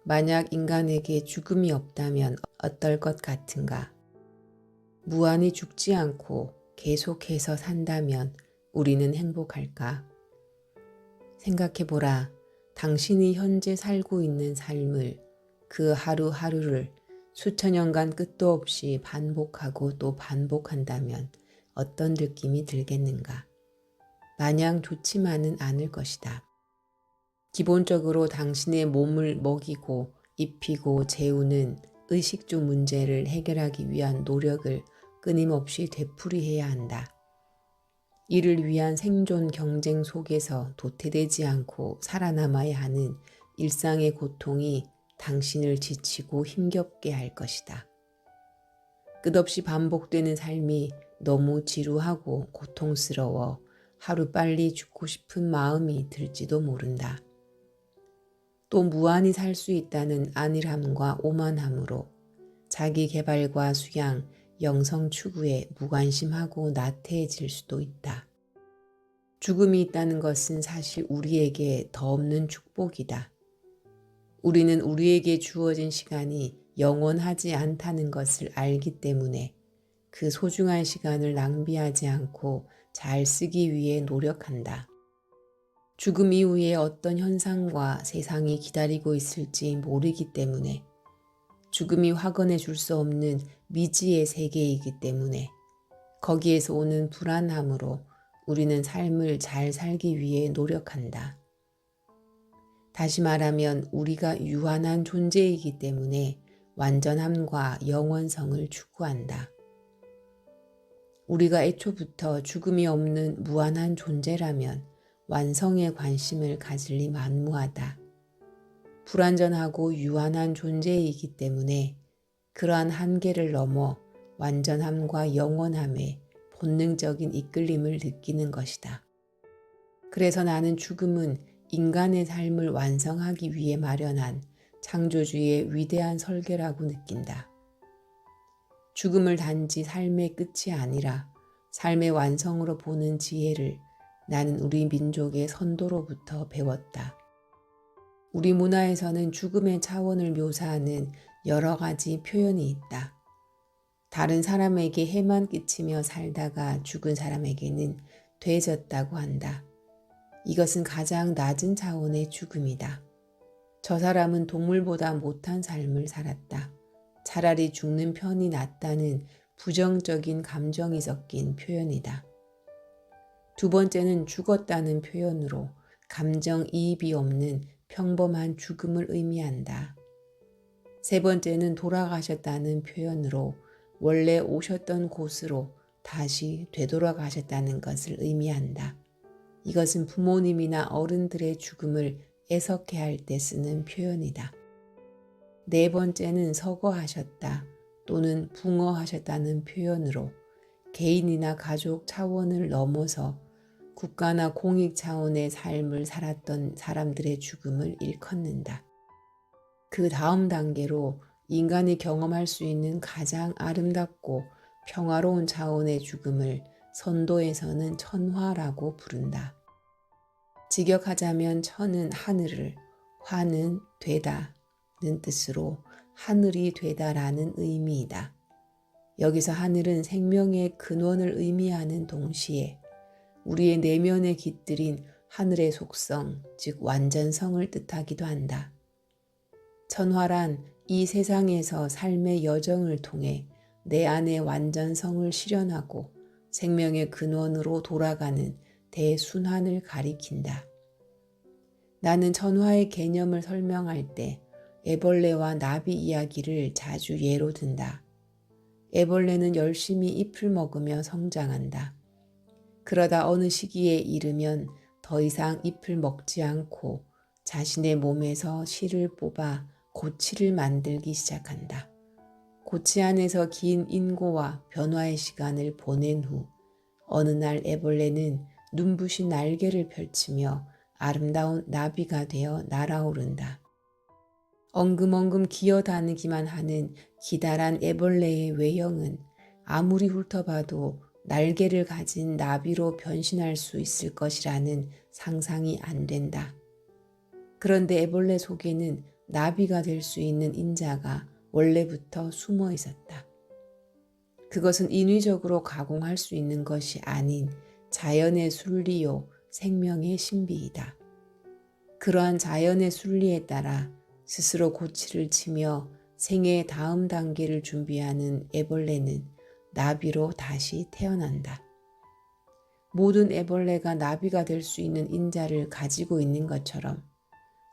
만약 인간에게 죽음이 없다면 어떨 것 같은가? 무한히 죽지 않고 계속해서 산다면 우리는 행복할까? 생각해보라. 당신이 현재 살고 있는 삶을, 그 하루하루를 수천 년간 끝도 없이 반복하고 또 반복한다면 어떤 느낌이 들겠는가? 마냥 좋지만은 않을 것이다. 기본적으로 당신의 몸을 먹이고 입히고 재우는 의식주 문제를 해결하기 위한 노력을 끊임없이 되풀이해야 한다. 이를 위한 생존 경쟁 속에서 도태되지 않고 살아남아야 하는 일상의 고통이 당신을 지치고 힘겹게 할 것이다. 끝없이 반복되는 삶이 너무 지루하고 고통스러워 하루빨리 죽고 싶은 마음이 들지도 모른다. 또 무한히 살 수 있다는 안일함과 오만함으로 자기 개발과 수양, 영성 추구에 무관심하고 나태해질 수도 있다. 죽음이 있다는 것은 사실 우리에게 더 없는 축복이다. 우리는 우리에게 주어진 시간이 영원하지 않다는 것을 알기 때문에 그 소중한 시간을 낭비하지 않고 잘 쓰기 위해 노력한다. 죽음 이후에 어떤 현상과 세상이 기다리고 있을지 모르기 때문에, 죽음이 확언해 줄 수 없는 미지의 세계이기 때문에 거기에서 오는 불안함으로 우리는 삶을 잘 살기 위해 노력한다. 다시 말하면 우리가 유한한 존재이기 때문에 완전함과 영원성을 추구한다. 우리가 애초부터 죽음이 없는 무한한 존재라면 완성에 관심을 가질 리 만무하다. 불완전하고 유한한 존재이기 때문에 그러한 한계를 넘어 완전함과 영원함에 본능적인 이끌림을 느끼는 것이다. 그래서 나는 죽음은 인간의 삶을 완성하기 위해 마련한 창조주의 위대한 설계라고 느낀다. 죽음을 단지 삶의 끝이 아니라 삶의 완성으로 보는 지혜를 나는 우리 민족의 선도로부터 배웠다. 우리 문화에서는 죽음의 차원을 묘사하는 여러 가지 표현이 있다. 다른 사람에게 해만 끼치며 살다가 죽은 사람에게는 되졌다고 한다. 이것은 가장 낮은 차원의 죽음이다. 저 사람은 동물보다 못한 삶을 살았다. 차라리 죽는 편이 낫다는 부정적인 감정이 섞인 표현이다. 두 번째는 죽었다는 표현으로 감정이입이 없는 평범한 죽음을 의미한다. 세 번째는 돌아가셨다는 표현으로 원래 오셨던 곳으로 다시 되돌아가셨다는 것을 의미한다. 이것은 부모님이나 어른들의 죽음을 애석해할 때 쓰는 표현이다. 네 번째는 서거하셨다 또는 붕어하셨다는 표현으로 개인이나 가족 차원을 넘어서 국가나 공익 차원의 삶을 살았던 사람들의 죽음을 일컫는다. 그 다음 단계로 인간이 경험할 수 있는 가장 아름답고 평화로운 차원의 죽음을 선도에서는 천화라고 부른다. 직역하자면 천은 하늘을, 화는 되다는 뜻으로 하늘이 되다라는 의미이다. 여기서 하늘은 생명의 근원을 의미하는 동시에 우리의 내면에 깃들인 하늘의 속성, 즉 완전성을 뜻하기도 한다. 천화란 이 세상에서 삶의 여정을 통해 내 안의 완전성을 실현하고 생명의 근원으로 돌아가는 대순환을 가리킨다. 나는 천화의 개념을 설명할 때 애벌레와 나비 이야기를 자주 예로 든다. 애벌레는 열심히 잎을 먹으며 성장한다. 그러다 어느 시기에 이르면 더 이상 잎을 먹지 않고 자신의 몸에서 실을 뽑아 고치를 만들기 시작한다. 고치 안에서 긴 인고와 변화의 시간을 보낸 후 어느 날 애벌레는 눈부신 날개를 펼치며 아름다운 나비가 되어 날아오른다. 엉금엉금 기어다니기만 하는 기다란 애벌레의 외형은 아무리 훑어봐도 날개를 가진 나비로 변신할 수 있을 것이라는 상상이 안 된다. 그런데 애벌레 속에는 나비가 될 수 있는 인자가 원래부터 숨어 있었다. 그것은 인위적으로 가공할 수 있는 것이 아닌 자연의 순리요 생명의 신비이다. 그러한 자연의 순리에 따라 스스로 고치를 치며 생애의 다음 단계를 준비하는 애벌레는 나비로 다시 태어난다. 모든 애벌레가 나비가 될 수 있는 인자를 가지고 있는 것처럼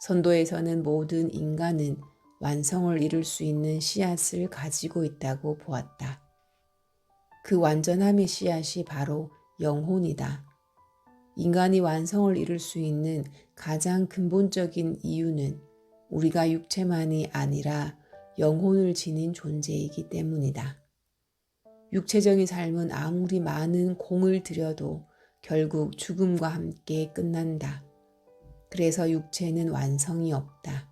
선도에서는 모든 인간은 완성을 이룰 수 있는 씨앗을 가지고 있다고 보았다. 그 완전함의 씨앗이 바로 영혼이다. 인간이 완성을 이룰 수 있는 가장 근본적인 이유는 우리가 육체만이 아니라 영혼을 지닌 존재이기 때문이다. 육체적인 삶은 아무리 많은 공을 들여도 결국 죽음과 함께 끝난다. 그래서 육체는 완성이 없다.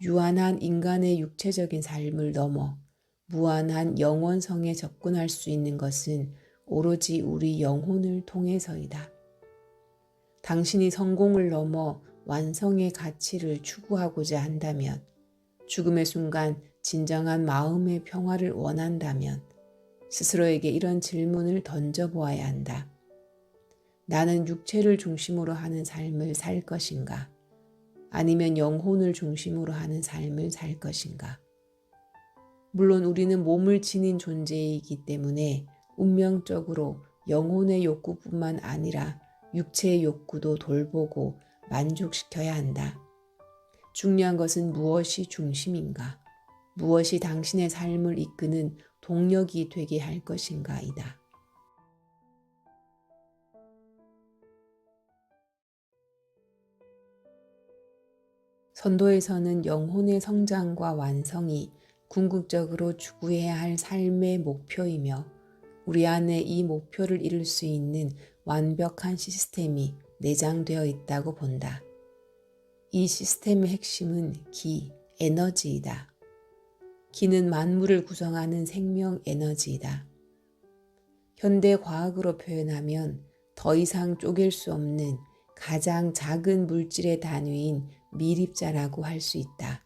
유한한 인간의 육체적인 삶을 넘어 무한한 영원성에 접근할 수 있는 것은 오로지 우리 영혼을 통해서이다. 당신이 성공을 넘어 완성의 가치를 추구하고자 한다면, 죽음의 순간 진정한 마음의 평화를 원한다면 스스로에게 이런 질문을 던져보아야 한다. 나는 육체를 중심으로 하는 삶을 살 것인가? 아니면 영혼을 중심으로 하는 삶을 살 것인가? 물론 우리는 몸을 지닌 존재이기 때문에 운명적으로 영혼의 욕구뿐만 아니라 육체의 욕구도 돌보고 만족시켜야 한다. 중요한 것은 무엇이 중심인가? 무엇이 당신의 삶을 이끄는 동력이 되게 할 것인가이다. 선도에서는 영혼의 성장과 완성이 궁극적으로 추구해야 할 삶의 목표이며 우리 안에 이 목표를 이룰 수 있는 완벽한 시스템이 내장되어 있다고 본다. 이 시스템의 핵심은 기, 에너지이다. 기는 만물을 구성하는 생명 에너지이다. 현대 과학으로 표현하면 더 이상 쪼갤 수 없는 가장 작은 물질의 단위인 미립자라고 할 수 있다.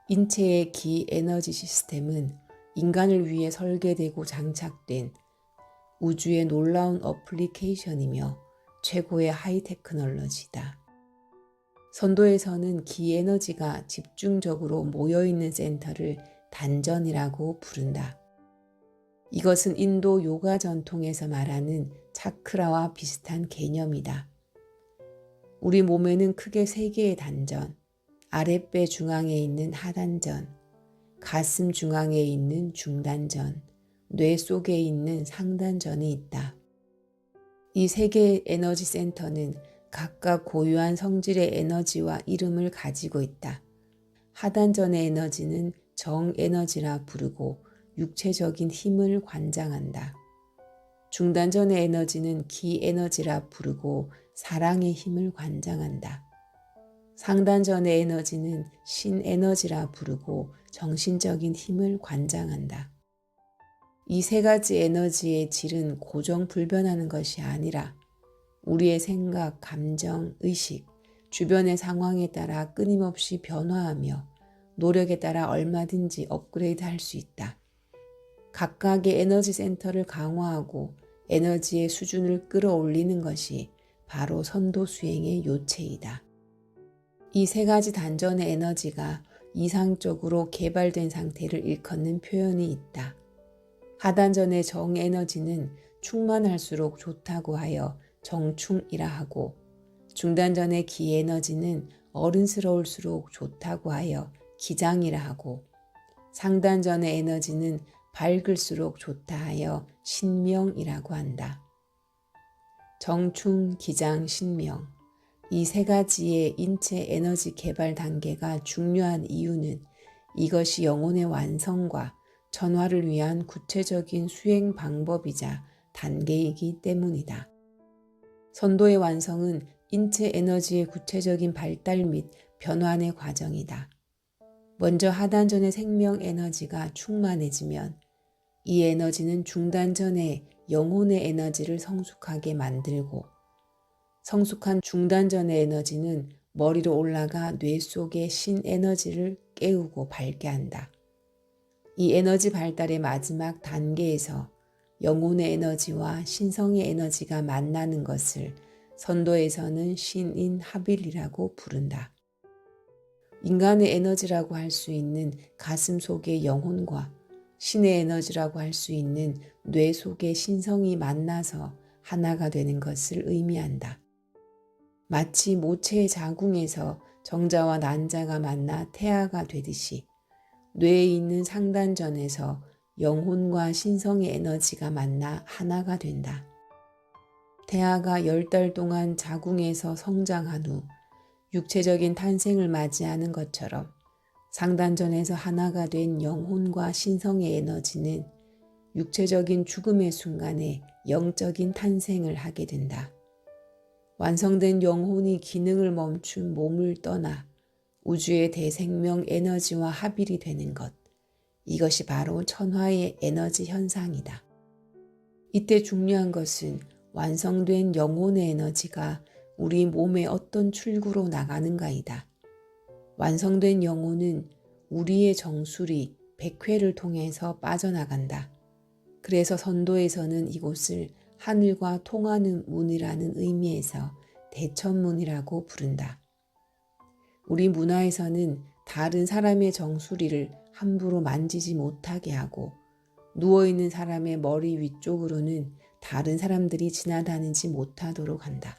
인체의 기 에너지 시스템은 인간을 위해 설계되고 장착된 우주의 놀라운 어플리케이션이며 최고의 하이 테크놀로지다. 선도에서는 기 에너지가 집중적으로 모여있는 센터를 단전이라고 부른다. 이것은 인도 요가 전통에서 말하는 차크라와 비슷한 개념이다. 우리 몸에는 크게 3개의 단전, 아랫배 중앙에 있는 하단전, 가슴 중앙에 있는 중단전, 뇌 속에 있는 상단전이 있다. 이 3개의 에너지 센터는 각각 고유한 성질의 에너지와 이름을 가지고 있다. 하단전의 에너지는 정 에너지라 부르고 육체적인 힘을 관장한다. 중단전의 에너지는 기 에너지라 부르고 사랑의 힘을 관장한다. 상단전의 에너지는 신 에너지라 부르고 정신적인 힘을 관장한다. 이 3가지 에너지의 질은 고정불변하는 것이 아니라 우리의 생각, 감정, 의식, 주변의 상황에 따라 끊임없이 변화하며 노력에 따라 얼마든지 업그레이드할 수 있다. 각각의 에너지 센터를 강화하고 에너지의 수준을 끌어올리는 것이 바로 선도 수행의 요체이다. 이 3가지 단전의 에너지가 이상적으로 개발된 상태를 일컫는 표현이 있다. 하단전의 정 에너지는 충만할수록 좋다고 하여 정충이라 하고, 중단전의 기 에너지는 어른스러울수록 좋다고 하여 기장이라 하고, 상단전의 에너지는 밝을수록 좋다 하여 신명이라고 한다. 정충, 기장, 신명, 이 3가지의 인체 에너지 개발 단계가 중요한 이유는 이것이 영혼의 완성과 전화를 위한 구체적인 수행 방법이자 단계이기 때문이다. 선도의 완성은 인체 에너지의 구체적인 발달 및 변환의 과정이다. 먼저 하단전의 생명 에너지가 충만해지면 이 에너지는 중단전의 영혼의 에너지를 성숙하게 만들고, 성숙한 중단전의 에너지는 머리로 올라가 뇌 속의 신에너지를 깨우고 밝게 한다. 이 에너지 발달의 마지막 단계에서 영혼의 에너지와 신성의 에너지가 만나는 것을 선도에서는 신인합일이라고 부른다. 인간의 에너지라고 할 수 있는 가슴 속의 영혼과 신의 에너지라고 할 수 있는 뇌 속의 신성이 만나서 하나가 되는 것을 의미한다. 마치 모체의 자궁에서 정자와 난자가 만나 태아가 되듯이 뇌에 있는 상단전에서 영혼과 신성의 에너지가 만나 하나가 된다. 태아가 10달 동안 자궁에서 성장한 후 육체적인 탄생을 맞이하는 것처럼 상단전에서 하나가 된 영혼과 신성의 에너지는 육체적인 죽음의 순간에 영적인 탄생을 하게 된다. 완성된 영혼이 기능을 멈춘 몸을 떠나 우주의 대생명 에너지와 합일이 되는 것. 이것이 바로 천화의 에너지 현상이다. 이때 중요한 것은 완성된 영혼의 에너지가 우리 몸의 어떤 출구로 나가는가이다. 완성된 영혼은 우리의 정수리, 백회를 통해서 빠져나간다. 그래서 선도에서는 이곳을 하늘과 통하는 문이라는 의미에서 대천문이라고 부른다. 우리 문화에서는 다른 사람의 정수리를 함부로 만지지 못하게 하고 누워있는 사람의 머리 위쪽으로는 다른 사람들이 지나다니지 못하도록 한다.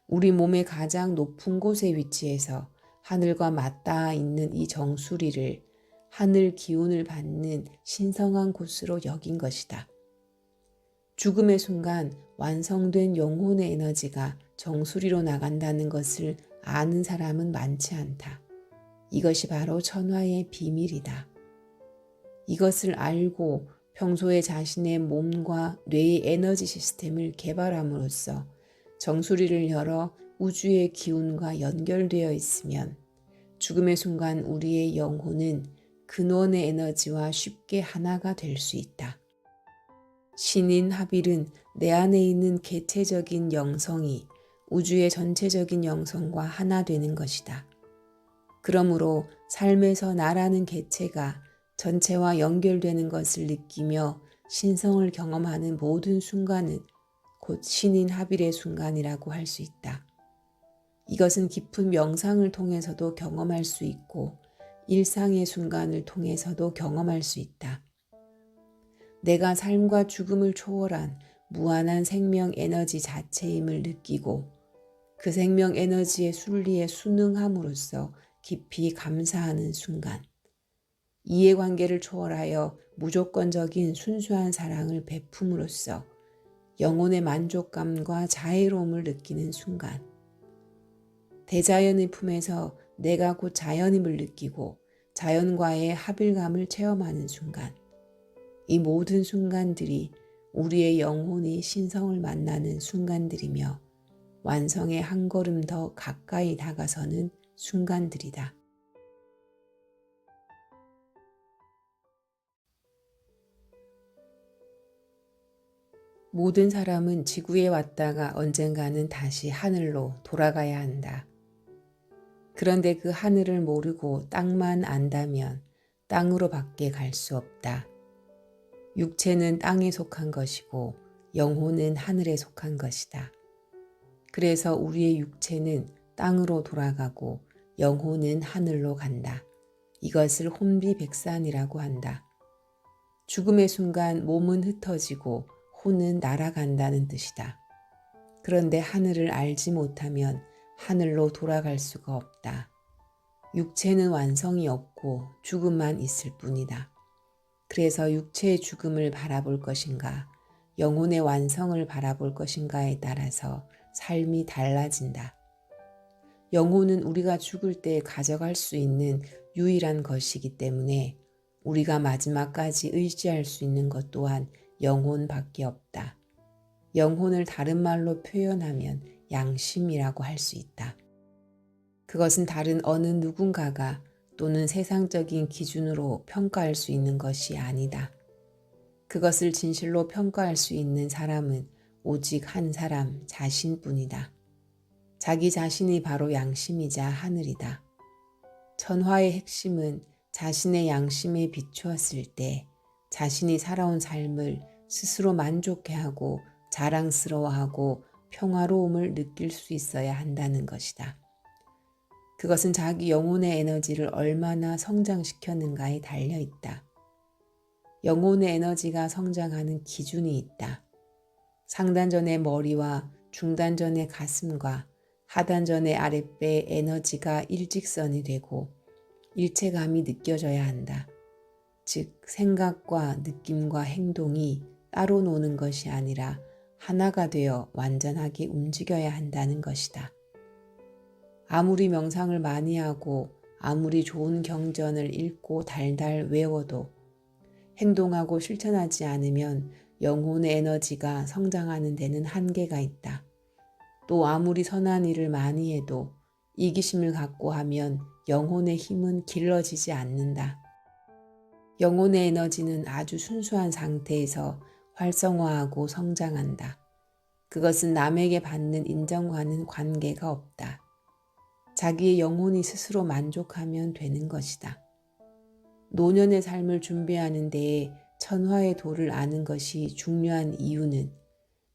우리 몸의 가장 높은 곳에 위치해서 하늘과 맞닿아 있는 이 정수리를 하늘 기운을 받는 신성한 곳으로 여긴 것이다. 죽음의 순간 완성된 영혼의 에너지가 정수리로 나간다는 것을 아는 사람은 많지 않다. 이것이 바로 천화의 비밀이다. 이것을 알고 평소에 자신의 몸과 뇌의 에너지 시스템을 개발함으로써 정수리를 열어 우주의 기운과 연결되어 있으면 죽음의 순간 우리의 영혼은 근원의 에너지와 쉽게 하나가 될 수 있다. 신인 합일은 내 안에 있는 개체적인 영성이 우주의 전체적인 영성과 하나 되는 것이다. 그러므로 삶에서 나라는 개체가 전체와 연결되는 것을 느끼며 신성을 경험하는 모든 순간은 곧 신인 합일의 순간이라고 할 수 있다. 이것은 깊은 명상을 통해서도 경험할 수 있고 일상의 순간을 통해서도 경험할 수 있다. 내가 삶과 죽음을 초월한 무한한 생명 에너지 자체임을 느끼고 그 생명 에너지의 순리에 순응함으로써 깊이 감사하는 순간, 이해관계를 초월하여 무조건적인 순수한 사랑을 베품으로써 영혼의 만족감과 자애로움을 느끼는 순간, 대자연의 품에서 내가 곧 자연임을 느끼고 자연과의 합일감을 체험하는 순간, 이 모든 순간들이 우리의 영혼이 신성을 만나는 순간들이며 완성에 한 걸음 더 가까이 다가서는 순간들이다. 모든 사람은 지구에 왔다가 언젠가는 다시 하늘로 돌아가야 한다. 그런데 그 하늘을 모르고 땅만 안다면 땅으로 밖에 갈 수 없다. 육체는 땅에 속한 것이고 영혼은 하늘에 속한 것이다. 그래서 우리의 육체는 땅으로 돌아가고 영혼은 하늘로 간다. 이것을 혼비백산이라고 한다. 죽음의 순간 몸은 흩어지고 혼은 날아간다는 뜻이다. 그런데 하늘을 알지 못하면 하늘로 돌아갈 수가 없다. 육체는 완성이 없고 죽음만 있을 뿐이다. 그래서 육체의 죽음을 바라볼 것인가, 영혼의 완성을 바라볼 것인가에 따라서 삶이 달라진다. 영혼은 우리가 죽을 때 가져갈 수 있는 유일한 것이기 때문에 우리가 마지막까지 의지할 수 있는 것 또한 영혼밖에 없다. 영혼을 다른 말로 표현하면 양심이라고 할 수 있다. 그것은 다른 어느 누군가가 또는 세상적인 기준으로 평가할 수 있는 것이 아니다. 그것을 진실로 평가할 수 있는 사람은 오직 한 사람 자신뿐이다. 자기 자신이 바로 양심이자 하늘이다. 천화의 핵심은 자신의 양심에 비추었을 때 자신이 살아온 삶을 스스로 만족해하고 자랑스러워하고 평화로움을 느낄 수 있어야 한다는 것이다. 그것은 자기 영혼의 에너지를 얼마나 성장시켰는가에 달려있다. 영혼의 에너지가 성장하는 기준이 있다. 상단전의 머리와 중단전의 가슴과 하단전의 아랫배의 에너지가 일직선이 되고 일체감이 느껴져야 한다. 즉 생각과 느낌과 행동이 따로 노는 것이 아니라 하나가 되어 완전하게 움직여야 한다는 것이다. 아무리 명상을 많이 하고 아무리 좋은 경전을 읽고 달달 외워도 행동하고 실천하지 않으면 영혼의 에너지가 성장하는 데는 한계가 있다. 또 아무리 선한 일을 많이 해도 이기심을 갖고 하면 영혼의 힘은 길러지지 않는다. 영혼의 에너지는 아주 순수한 상태에서 활성화하고 성장한다. 그것은 남에게 받는 인정과는 관계가 없다. 자기의 영혼이 스스로 만족하면 되는 것이다. 노년의 삶을 준비하는 데에 천화의 도를 아는 것이 중요한 이유는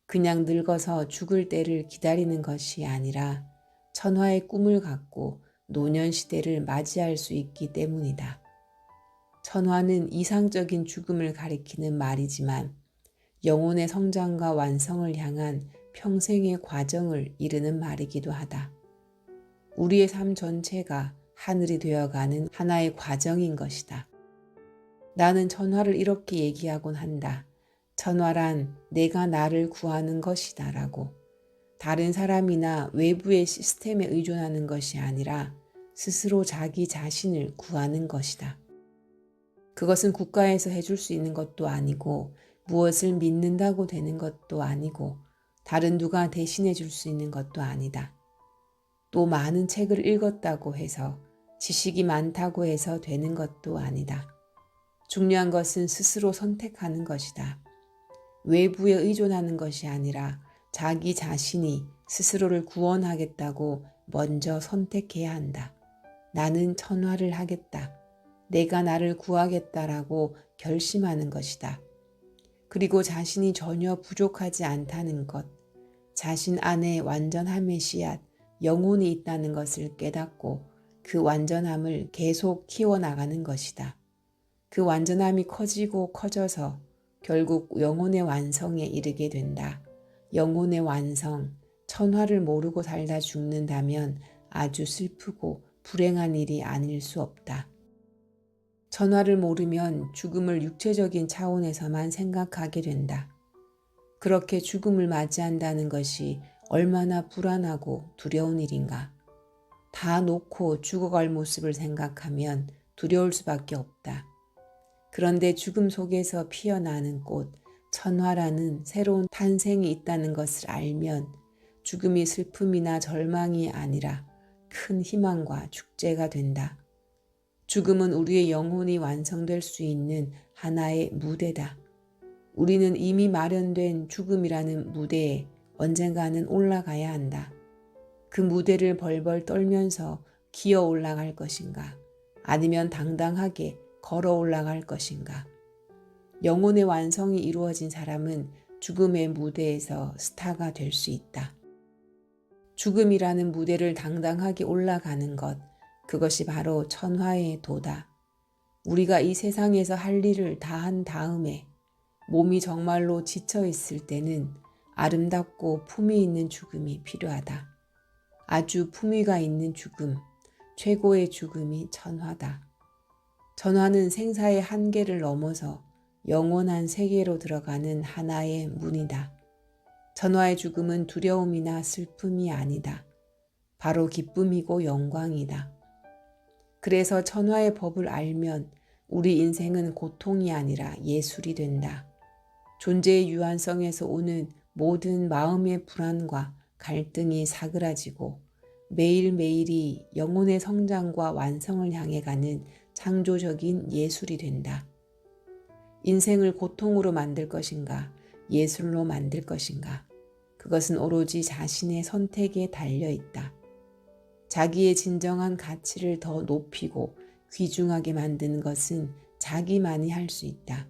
그냥 늙어서 죽을 때를 기다리는 것이 아니라 천화의 꿈을 갖고 노년 시대를 맞이할 수 있기 때문이다. 천화는 이상적인 죽음을 가리키는 말이지만 영혼의 성장과 완성을 향한 평생의 과정을 이르는 말이기도 하다. 우리의 삶 전체가 하늘이 되어가는 하나의 과정인 것이다. 나는 천화를 이렇게 얘기하곤 한다. 천화란 내가 나를 구하는 것이다 라고. 다른 사람이나 외부의 시스템에 의존하는 것이 아니라 스스로 자기 자신을 구하는 것이다. 그것은 국가에서 해줄 수 있는 것도 아니고 무엇을 믿는다고 되는 것도 아니고 다른 누가 대신해 줄 수 있는 것도 아니다. 또 많은 책을 읽었다고 해서 지식이 많다고 해서 되는 것도 아니다. 중요한 것은 스스로 선택하는 것이다. 외부에 의존하는 것이 아니라 자기 자신이 스스로를 구원하겠다고 먼저 선택해야 한다. 나는 천화를 하겠다. 내가 나를 구하겠다라고 결심하는 것이다. 그리고 자신이 전혀 부족하지 않다는 것, 자신 안에 완전함의 씨앗, 영혼이 있다는 것을 깨닫고 그 완전함을 계속 키워나가는 것이다. 그 완전함이 커지고 커져서 결국 영혼의 완성에 이르게 된다. 영혼의 완성, 천화를 모르고 살다 죽는다면 아주 슬프고 불행한 일이 아닐 수 없다. 천화를 모르면 죽음을 육체적인 차원에서만 생각하게 된다. 그렇게 죽음을 맞이한다는 것이 얼마나 불안하고 두려운 일인가. 다 놓고 죽어갈 모습을 생각하면 두려울 수밖에 없다. 그런데 죽음 속에서 피어나는 꽃, 천화라는 새로운 탄생이 있다는 것을 알면 죽음이 슬픔이나 절망이 아니라 큰 희망과 축제가 된다. 죽음은 우리의 영혼이 완성될 수 있는 하나의 무대다. 우리는 이미 마련된 죽음이라는 무대에 언젠가는 올라가야 한다. 그 무대를 벌벌 떨면서 기어 올라갈 것인가? 아니면 당당하게 걸어 올라갈 것인가? 영혼의 완성이 이루어진 사람은 죽음의 무대에서 스타가 될 수 있다. 죽음이라는 무대를 당당하게 올라가는 것, 그것이 바로 천화의 도다. 우리가 이 세상에서 할 일을 다 한 다음에 몸이 정말로 지쳐 있을 때는 아름답고 품위 있는 죽음이 필요하다. 아주 품위가 있는 죽음, 최고의 죽음이 천화다. 천화는 생사의 한계를 넘어서 영원한 세계로 들어가는 하나의 문이다. 천화의 죽음은 두려움이나 슬픔이 아니다. 바로 기쁨이고 영광이다. 그래서 천화의 법을 알면 우리 인생은 고통이 아니라 예술이 된다. 존재의 유한성에서 오는 모든 마음의 불안과 갈등이 사그라지고 매일매일이 영혼의 성장과 완성을 향해 가는 창조적인 예술이 된다. 인생을 고통으로 만들 것인가, 예술로 만들 것인가, 그것은 오로지 자신의 선택에 달려 있다. 자기의 진정한 가치를 더 높이고 귀중하게 만드는 것은 자기만이 할 수 있다.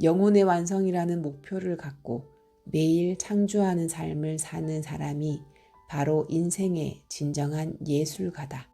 영혼의 완성이라는 목표를 갖고 매일 창조하는 삶을 사는 사람이 바로 인생의 진정한 예술가다.